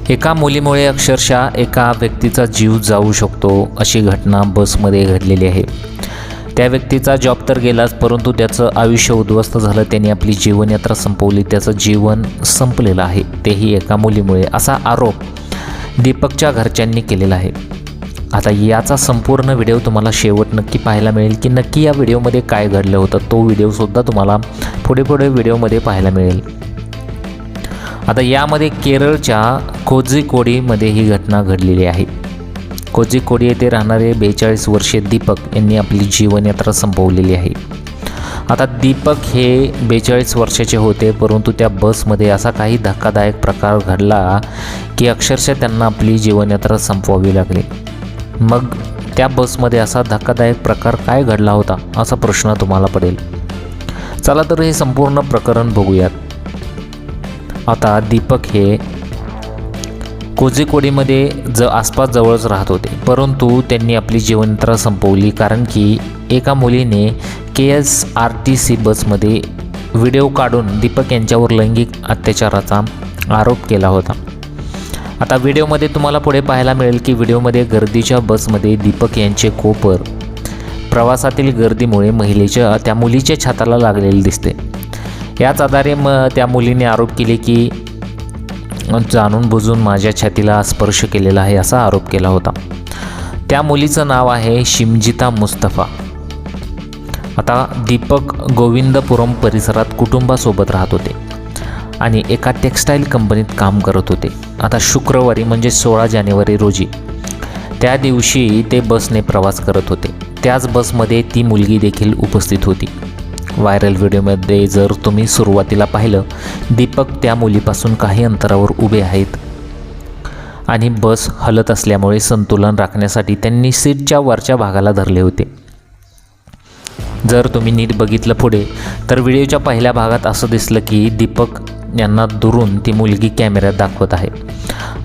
एका मुलीमुळे अक्षरशः एका व्यक्तीचा जीव जाऊ शकतो अशी घटना बसमध्ये घडलेली आहे। त्या व्यक्तीचा जॉब तर गेलाच, परंतु त्याचं आयुष्य उद्ध्वस्त झालं। त्याने आपली जीवनयात्रा संपवली, त्याचं जीवन संपलेलं आहे, तेही एका मुलीमुळे, असा आरोप दीपकच्या घरच्यांनी केलेला आहे। आता याचा संपूर्ण व्हिडिओ तुम्हाला शेवट नक्की पाहायला मिळेल की नक्की या व्हिडिओमध्ये काय घडलं होतं, तो व्हिडिओसुद्धा तुम्हाला पुढे व्हिडिओमध्ये पाहायला मिळेल। आता यामध्ये केरळच्या कोझिकोडीमध्ये ही घटना घडलेली आहे। कोझिकोडी येथे राहणारे 42 वर्षीय दीपक यांनी आपली जीवनयात्रा संपवलेली आहे। आता दीपक हे 42 वर्षाचे होते, परंतु त्या बसमध्ये असा काही धक्कादायक प्रकार घडला की अक्षरशः त्यांना आपली जीवनयात्रा संपवावी लागली। मग त्या बसमध्ये असा धक्कादायक प्रकार काय घडला होता असा प्रश्न तुम्हाला पडेल। चला तर हे संपूर्ण प्रकरण बघूयात। आता दीपक हे कोझिकोडीमध्ये आसपास जवळच राहत होते, परंतु त्यांनी आपली जीवनयात्रा संपवली कारण की एका मुलीने KSRTC बसमध्ये व्हिडिओ काढून दीपक यांच्यावर लैंगिक अत्याचाराचा आरोप केला होता। आता व्हिडिओमध्ये तुम्हाला पुढे पाहायला मिळेल की व्हिडिओमध्ये गर्दीच्या बसमध्ये दीपक यांचे कोपर प्रवासातील गर्दीमुळे त्या मुलीच्या छाताला लागलेले दिसते। याच आधारे त्या मुलीने आरोप केले की जाणून बुजून माझ्या छातीला स्पर्श केलेला आहे असा आरोप केला होता। त्या मुलीचं नाव आहे शिमजिता मुस्तफा। आता दीपक गोविंदपुरम परिसरात कुटुंबासोबत राहत होते आणि एका टेक्स्टाईल कंपनीत काम करत होते। आता शुक्रवारी म्हणजे 16 जानेवारी रोजी त्या दिवशी ते बसने प्रवास करत होते। त्याच बसमध्ये ती मुलगी देखील उपस्थित होती। व्हायरल व्हिडिओमध्ये जर तुम्ही सुरुवातीला पाहिलं, दीपक त्या मुलीपासून काही अंतरावर उभे आहेत आणि बस हलत असल्यामुळे संतुलन राखण्यासाठी त्यांनी सीटच्या वरच्या भागाला धरले होते। जर तुम्ही नीट बघितलं पुढे तर व्हिडिओच्या पहिल्या भागात असं दिसलं की दीपक यांना दुरून ती मुलगी कॅमेऱ्यात दाखवत आहे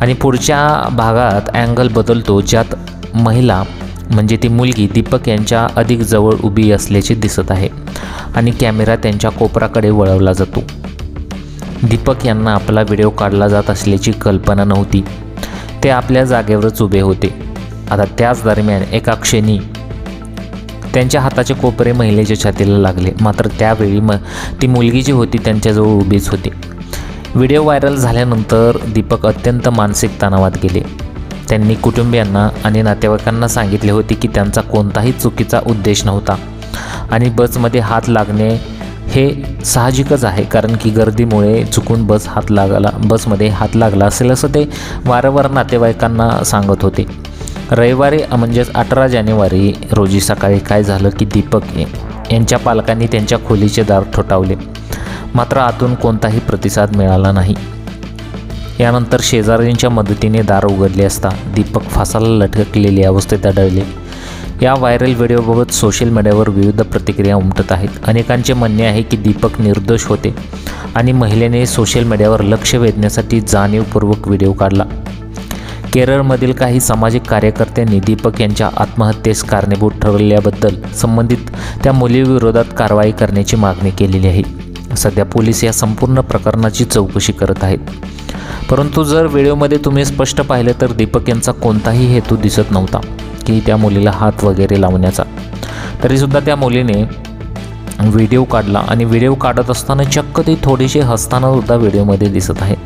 आणि पुढच्या भागात अँगल बदलतो, ज्यात महिला म्हणजे ती मुलगी दीपक यांच्या अधिक जवळ उभी असल्याचे दिसत आहे आणि कॅमेरा त्यांच्या कोपराकडे वळवला जातो। दीपक यांना आपला व्हिडिओ काढला जात असल्याची कल्पना नव्हती, ते आपल्या जागेवरच उभे होते। आता त्याच दरम्यान एका क्षणी त्यांच्या हाताचे कोपरे महिलेच्या छातीला लागले, मात्र त्यावेळी ती मुलगी जी होती त्यांच्याजवळ उभीच होती। व्हिडिओ व्हायरल झाल्यानंतर दीपक अत्यंत मानसिक तणावात गेले। त्यांनी कुटुंबियांना आणि नातेवाईकांना सांगितले होते की त्यांचा कोणताही चुकीचा उद्देश नव्हता आणि बसमध्ये हात लागणे हे साहजिकच आहे, कारण की गर्दीमुळे चुकून बसमध्ये हात लागला असेल असं ते वारंवार नातेवाईकांना सांगत होते। रविवारी म्हणजेच 18 जानेवारी रोजी सकाळी काय झालं की दीपक यांच्या पालकांनी त्यांच्या खोलीचे दार ठोठावले, मात्र आतून कोणताही प्रतिसाद मिळाला नाही। यानंतर शेजाऱ्यांच्या मदतीने दार उघडले असता दीपक फासाला लटकलेल्या अवस्थेत आढळले। या व्हायरल व्हिडिओबाबत सोशल मीडियावर विविध प्रतिक्रिया उमटत आहेत। अनेकांचे म्हणणे आहे की दीपक निर्दोष होते आणि महिलेने सोशल मीडियावर लक्ष वेधण्यासाठी जाणीवपूर्वक व्हिडिओ काढला। केरळमधील काही सामाजिक कार्यकर्त्यांनी दीपक यांच्या आत्महत्येस कारणीभूत ठरल्याबद्दल संबंधित त्या मुलीविरोधात कारवाई करण्याची मागणी केलेली आहे। सध्या पोलीस या संपूर्ण प्रकरणाची चौकशी करत आहेत, परंतु जर व्हिडिओमध्ये तुम्ही स्पष्ट पाहिलं तर दीपक यांचा कोणताही हेतू दिसत नव्हता की त्या मुलीला हात वगैरे लावण्याचा। तरीसुद्धा त्या मुलीने व्हिडिओ काढला आणि व्हिडिओ काढत असताना चक्क ती थोडीशी हसताना सुद्धा व्हिडिओमध्ये दिसत आहे।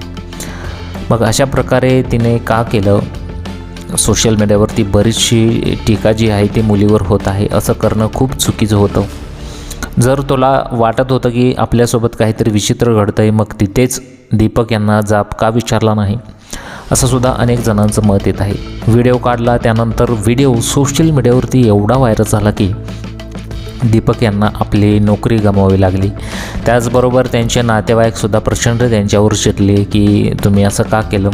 मग अशा प्रकारे तिने का केलं? सोशल मीडियावरती बरीचशी टीका जी आहे ती मुलीवर होत आहे। असं करणं खूप चुकीचं होतं। जर तुला वाटत होतं की आपल्यासोबत काहीतरी विचित्र घडतं आहे, मग तिथेच दीपक यांना जाब का विचारला नाही, असं सुद्धा अनेक जणांचं मत येत आहे। व्हिडिओ काढला, त्यानंतर व्हिडिओ सोशल मीडियावरती एवढा व्हायरल झाला की दीपक यांना आपली नोकरी गमावावी लागली। त्याचबरोबर त्यांचे नातेवाईकसुद्धा प्रचंड त्यांच्यावर चिडले की तुम्ही असं का केलं।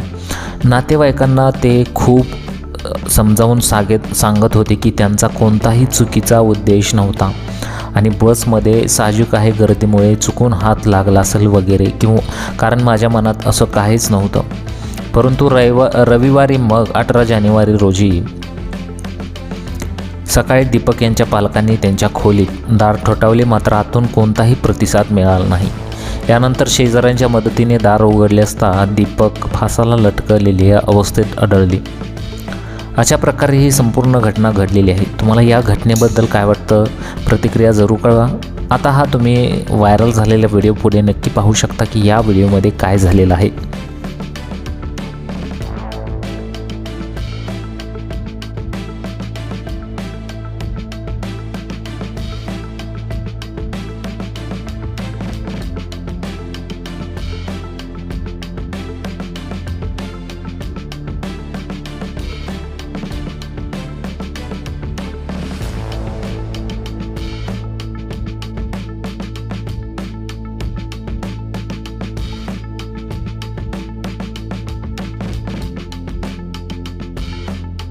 नातेवाईकांना ते खूप समजावून सांगत होते की त्यांचा कोणताही चुकीचा उद्देश नव्हता आणि बसमध्ये साहजिक आहे गर्दीमुळे चुकून हात लागला असेल वगैरे, कारण माझ्या मनात असं काहीच नव्हतं। परंतु रविवारी मग 18 जानेवारी रोजी सकाळी दीपक यांच्या पालकांनी त्यांच्या खोलीत दार ठोठावले, मात्र आतून कोणताही प्रतिसाद मिळाला नाही। यानंतर शेजाऱ्यांच्या मदतीने दार उघडले असता दीपक फासाला लटकलेली अवस्थेत आढळली. अशा प्रकारे ही संपूर्ण घटना घडलेली आहे. तुम्हाला या घटनेबद्दल काय वाटतं? प्रतिक्रिया जरूर कळवा. आता हा तुम्ही व्हायरल झालेला व्हिडिओ पुढे नक्की पाहू शकता की या व्हिडिओमध्ये काय झालेलं आहे.